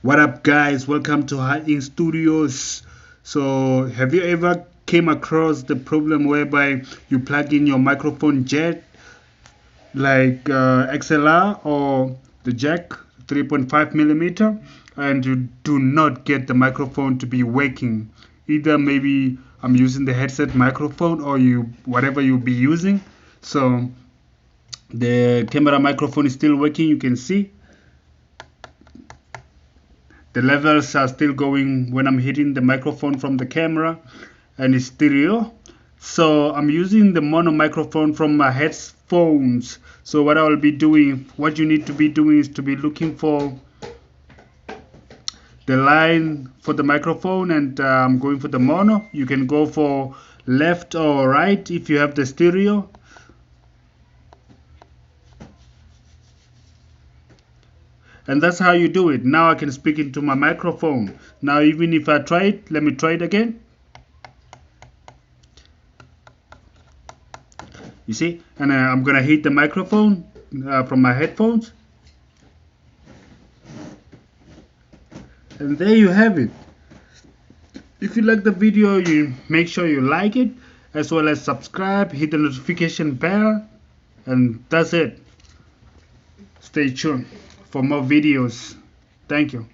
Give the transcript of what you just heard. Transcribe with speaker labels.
Speaker 1: What up, guys? Welcome to Hord Inc Studios. So, have you ever came across the problem whereby you plug in your microphone jack like XLR or the jack 3.5 millimeter, and you do not get the microphone to be working? Either maybe I'm using the headset microphone or whatever you'll be using. So the camera microphone is still working. You can see the levels are still going when I'm hitting the microphone from the camera, and it's stereo. So I'm using the mono microphone from my headphones. So what what you need to be doing is to be looking for the line for the microphone, and I'm going for the mono. You can go for left or right if you have the stereo. And that's how you do it. Now I can speak into my microphone. Now even if I try it, let me try it again. You see, and I'm gonna hit the microphone from my headphones, and there you have it. If you like the video, you make sure you like it, as well as subscribe, hit the notification bell, and that's it. Stay tuned for more videos. Thank you.